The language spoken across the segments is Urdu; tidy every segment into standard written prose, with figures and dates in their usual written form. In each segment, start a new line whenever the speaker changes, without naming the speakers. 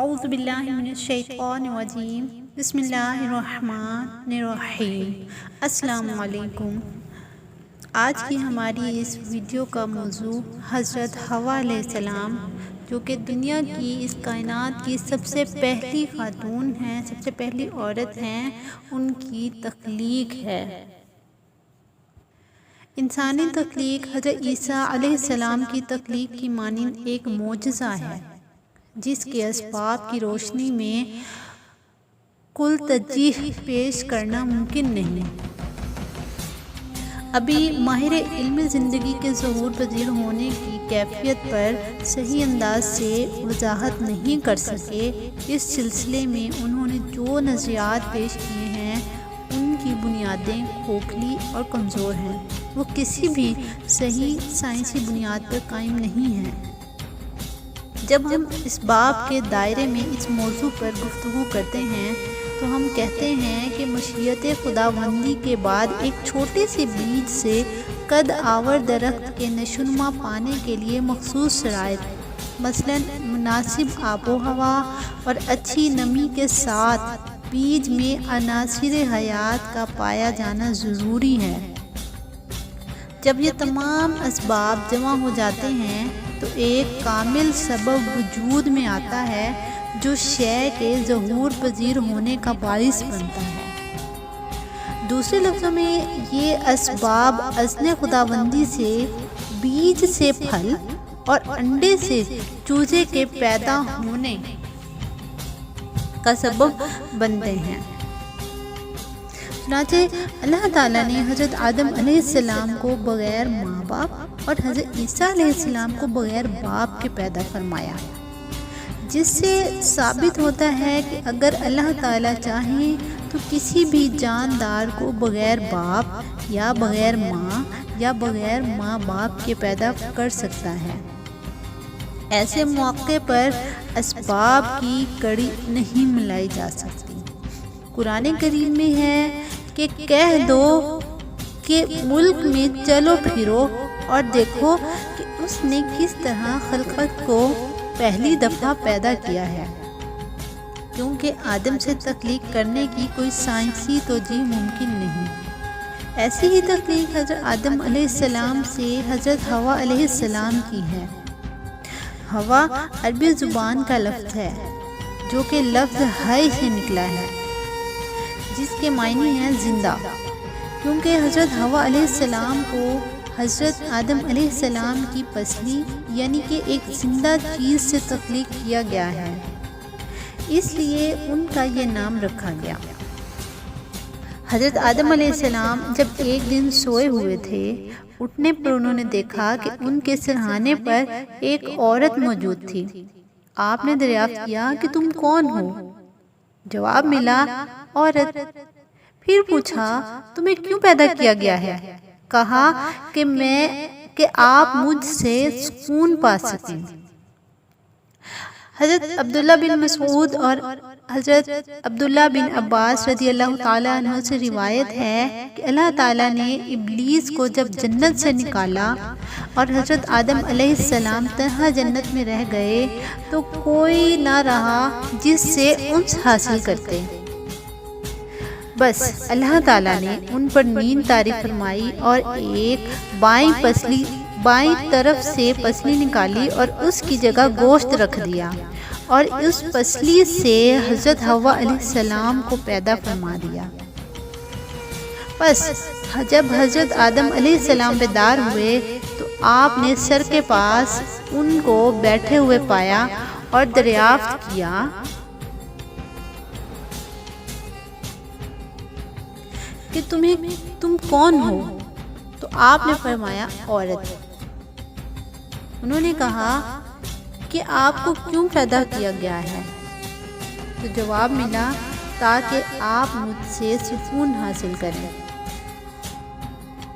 اعوذ باللہ من الشیطان الرجیم بسم اللہ الرحمن الرحیم۔ السلام علیکم۔ آج کی ہماری اس ویڈیو کا موضوع حضرت حوا علیہ السلام، جو کہ دنیا کی اس کائنات کی سب سے پہلی خاتون ہیں، سب سے پہلی عورت ہیں، ان کی تخلیق ہے۔ انسانی تخلیق حضرت عیسیٰ علیہ السلام کی تخلیق کی مانند ایک معجزہ ہے، جس کے اسباب کی روشنی میں کل ترجیح پیش کرنا ممکن نہیں۔ ابھی ماہر علم زندگی کے ظہور پذیر ہونے کی کیفیت پر صحیح انداز سے وضاحت نہیں کر سکے۔ اس سلسلے میں انہوں نے جو نظریات پیش کیے ہیں ان کی بنیادیں کھوکھلی اور کمزور ہیں، وہ کسی بھی صحیح سائنسی بنیاد پر قائم نہیں ہیں۔ جب ہم اس باب کے دائرے میں اس موضوع پر گفتگو کرتے ہیں تو ہم کہتے ہیں کہ مشیت خداوندی کے بعد ایک چھوٹے سے بیج سے قد آور درخت کے نشوونما پانے کے لیے مخصوص شرائط، مثلا مناسب آب و ہوا اور اچھی نمی کے ساتھ بیج میں عناصر حیات کا پایا جانا ضروری ہے۔ جب یہ تمام اسباب جمع ہو جاتے ہیں تو ایک کامل سبب وجود میں آتا ہے جو شے کے ظہور پذیر ہونے کا باعث بنتا ہے۔ دوسرے لفظوں میں یہ اسباب اذن خداوندی سے بیج سے پھل اور انڈے سے چوزے کے پیدا ہونے کا سبب بنتے ہیں۔ چنانچہ اللہ تعالیٰ نے حضرت آدم علیہ السلام کو بغیر ماں باپ اور حضرت عیسیٰ علیہ السلام کو بغیر باپ کے پیدا فرمایا، جس سے ثابت ہوتا ہے کہ اگر اللہ تعالیٰ چاہیں تو کسی بھی جاندار کو بغیر باپ یا بغیر ماں یا بغیر ماں باپ کے پیدا کر سکتا ہے۔ ایسے موقع پر اسباب کی کڑی نہیں ملائی جا سکتی۔ قرآن کریم میں ہے کہ کہہ دو کہ ملک میں چلو پھرو اور دیکھو کہ اس نے کس طرح خلقت کو پہلی دفعہ پیدا کیا ہے، کیونکہ آدم سے تخلیق کرنے کی کوئی سائنسی توجیہ ممکن نہیں۔ ایسی ہی تخلیق حضرت آدم علیہ السلام سے حضرت حوا علیہ السلام کی ہے۔ حوا عربی زبان کا لفظ ہے جو کہ لفظ حی سے نکلا ہے، جس کے معنی ہیں زندہ، کیونکہ حضرت حوا علیہ السلام کو حضرت آدم علیہ السلام کی پسلی یعنی کہ ایک زندہ چیز سے تخلیق کیا گیا ہے، اس لیے ان کا یہ نام رکھا گیا۔ حضرت آدم علیہ السلام جب ایک دن سوئے ہوئے تھے، اٹھنے پر انہوں نے دیکھا کہ ان کے سرہانے پر ایک عورت موجود تھی۔ آپ نے دریافت کیا کہ تم کون ہو؟ جواب ملا عورت۔ پھر پوچھا تمہیں کیوں پیدا کیا گیا ہے؟ کہا کہ آپ مجھ سے سکون پا سکیں۔ حضرت عبداللہ بن مسعود اور حضرت عبداللہ بن عباس رضی اللہ تعالیٰ عنہ سے روایت ہے کہ اللہ تعالیٰ نے ابلیس کو جب جنت سے نکالا اور حضرت آدم علیہ السلام تنہا جنت میں رہ گئے تو کوئی نہ رہا جس سے انس حاصل کرتے، بس اللہ تعالیٰ نے ان پر نیند طاری فرمائی اور ایک بائیں طرف سے پسلی نکالی اور اس کی جگہ گوشت رکھ دیا اور اس پسلی سے حضرت حوا علیہ السلام کو پیدا فرما دیا۔ بس جب حضرت آدم علیہ السلام بیدار ہوئے تو آپ نے سر کے پاس ان کو بیٹھے ہوئے پایا اور دریافت کیا کہ تم کون ہو؟ تو آپ نے فرمایا عورت۔ انہوں نے کہا کہ آپ کو کیوں پیدا کیا گیا ہے؟ تو جواب ملا تاکہ آپ مجھ سے سکون حاصل کریں۔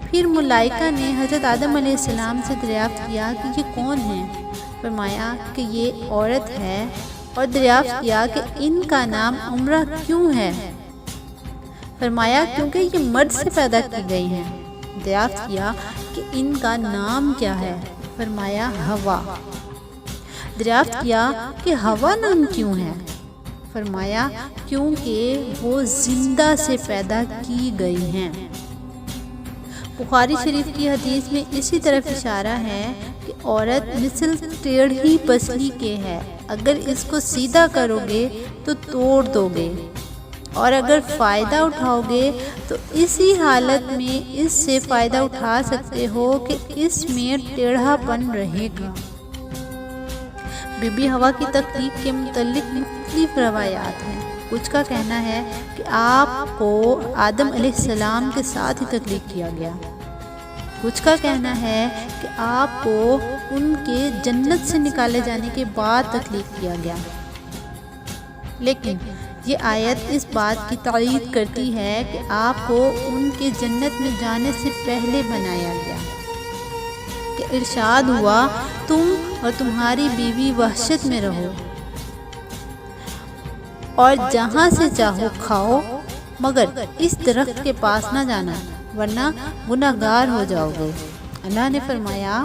پھر ملائکہ نے حضرت آدم علیہ السلام سے دریافت کیا کہ یہ کون ہے؟ فرمایا کہ یہ عورت ہے، اور دریافت کیا کہ ان کا نام عمرہ کیوں ہے؟ فرمایا کیونکہ یہ مرد سے پیدا کی گئی ہیں۔ دریافت کیا کہ ان کا نام کیا ہے؟ فرمایا ہوا۔ دریافت کیا کہ ہوا نام کیوں ہے؟ فرمایا کیونکہ وہ زندہ سے پیدا کی گئی ہیں۔ بخاری شریف کی حدیث میں اسی طرف اشارہ ہے کہ عورت مثل ٹیڑھی پسلی کے ہے، اگر اس کو سیدھا کرو گے تو توڑ دو گے، اور اگر فائدہ اٹھاؤ گے تو اسی حالت میں اس سے فائدہ اٹھا سکتے ہو کہ اس میں ٹیڑھا پن رہے گا۔ بی بی ہوا کی تخلیق کے متعلق مختلف روایات ہیں۔ کچھ کا کہنا ہے کہ آپ کو آدم علیہ السلام کے ساتھ ہی تخلیق کیا گیا، کچھ کا کہنا ہے کہ آپ کو ان کے جنت سے نکالے جانے کے بعد تخلیق کیا گیا، لیکن یہ آیت اس بات کی تائید کرتی ہے کہ آپ کو ان کے جنت میں جانے سے پہلے بنایا گیا، کہ ارشاد ہوا تم اور تمہاری بیوی وحشت میں رہو اور جہاں سے چاہو کھاؤ، مگر اس درخت کے پاس نہ جانا ورنہ گناہگار ہو جاؤ گے۔ اللہ نے فرمایا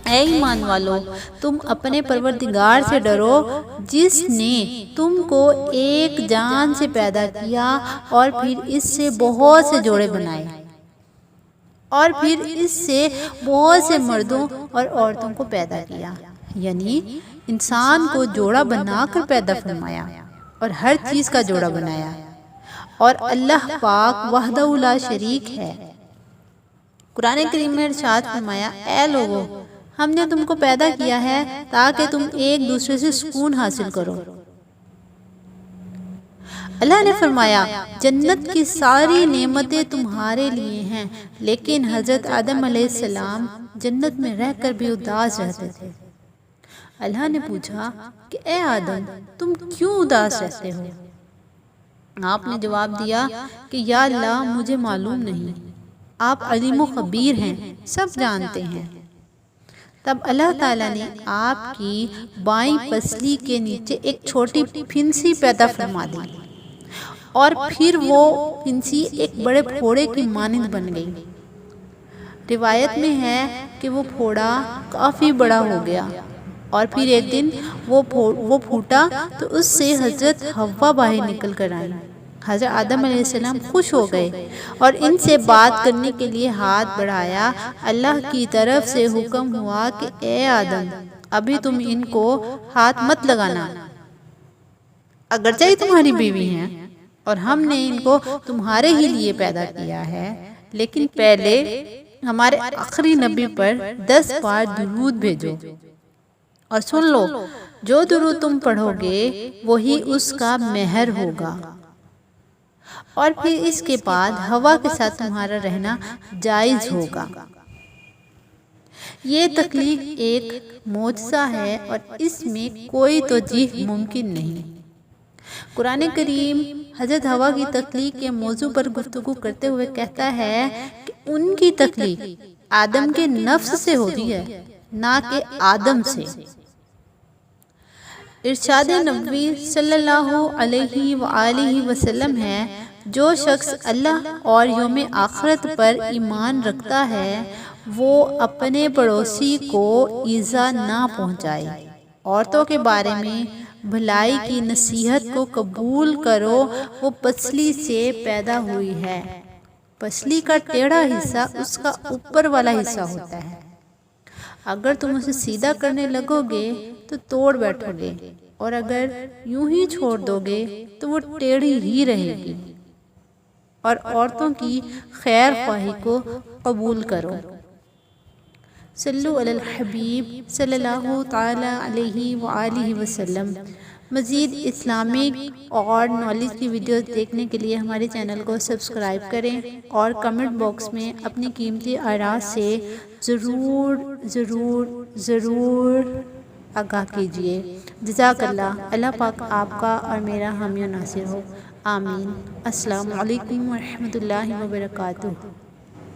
اے ایمان والو، تم اپنے پروردگار سے ڈرو جس نے تم کو ایک جان سے پیدا کیا اور پھر اس سے بہت سے جوڑے بنائے، اور پھر اس سے بہت سے مردوں اور عورتوں کو پیدا کیا، یعنی انسان کو جوڑا بنا کر پیدا فرمایا اور ہر چیز کا جوڑا بنایا، اور اللہ پاک وحدہ لا شریک ہے۔ قرآن کریم میں ارشاد فرمایا اے لوگو، ہم نے تم کو پیدا کیا ہے تاکہ تم ایک دوسرے سے سکون حاصل کرو۔ اللہ نے فرمایا جنت کی ساری نعمتیں تمہارے لیے ہیں، لیکن حضرت آدم علیہ السلام جنت میں رہ کر بھی اداس رہتے تھے۔ اللہ نے پوچھا کہ اے آدم، تم کیوں اداس رہتے ہو؟ آپ نے جواب دیا کہ یا اللہ، مجھے معلوم نہیں، آپ علیم و خبیر ہیں، سب جانتے ہیں۔ تب اللہ تعالیٰ نے آپ کی بائیں پسلی کے نیچے ایک چھوٹی پھنسی پیدا فرما دی، اور پھر وہ پھنسی ایک بڑے پھوڑے کی مانند بن گئی۔ روایت میں ہے کہ وہ پھوڑا کافی بڑا ہو گیا، اور پھر ایک دن وہ پھوٹا تو اس سے حضرت حوا باہر نکل کر آئی۔ حضرت آدم علیہ السلام خوش ہو گئے اور ان سے بات کرنے کے لیے ہاتھ بڑھایا۔ اللہ کی طرف سے حکم ہوا کہ اے آدم، ابھی تم ان کو ہاتھ مت لگانا، اگرچہ یہ تمہاری بیوی ہیں اور ہم نے ان کو تمہارے ہی لیے پیدا کیا ہے، لیکن پہلے ہمارے آخری نبی پر 10 بار درود بھیجو، اور سن لو جو درود تم پڑھو گے وہی اس کا مہر ہوگا، اور پھر اس کے بعد ہوا کے ساتھ تمہارا رہنا جائز ہوگا۔ یہ تخلیق ایک معجزہ ہے اور اس میں کوئی توجیہ ممکن نہیں۔ قرآن کریم حضرت حوا کی تخلیق کے موضوع پر گفتگو کرتے ہوئے کہتا ہے کہ ان کی تخلیق آدم کے نفس سے ہوتی ہے، نہ کہ آدم سے۔ ارشاد نبوی صلی اللہ علیہ وآلہ وسلم ہے، جو شخص اللہ اور یوم آخرت پر ایمان رکھتا ہے وہ اپنے پڑوسی کو ایذا نہ پہنچائے۔ عورتوں کے بارے میں بھلائی کی نصیحت کو قبول کرو، وہ پسلی سے پیدا ہوئی ہے۔ پسلی کا ٹیڑھا حصہ اس کا اوپر والا حصہ ہوتا ہے، اگر تم اسے سیدھا کرنے لگو گے تو توڑ بیٹھو گے، اور اگر یوں ہی چھوڑ دو گے تو وہ ٹیڑھی ہی رہے گی۔ اور عورتوں کی خیر خواہی کو قبول کرو۔ صلو علی الحبیب صلی اللہ تعالی علیہ وآلہ وسلم۔ مزید اسلامک اور نالج کی ویڈیوز دیکھنے کے لیے ہمارے چینل کو سبسکرائب کریں، اور کمنٹ باکس میں اپنی قیمتی آراء سے ضرور ضرور ضرور آگاہ کیجیے۔ جزاک اللہ۔ اللہ پاک آپ کا اور میرا حامی و ناصر ہو، آمین۔ السلام علیکم ورحمۃ اللہ وبرکاتہ۔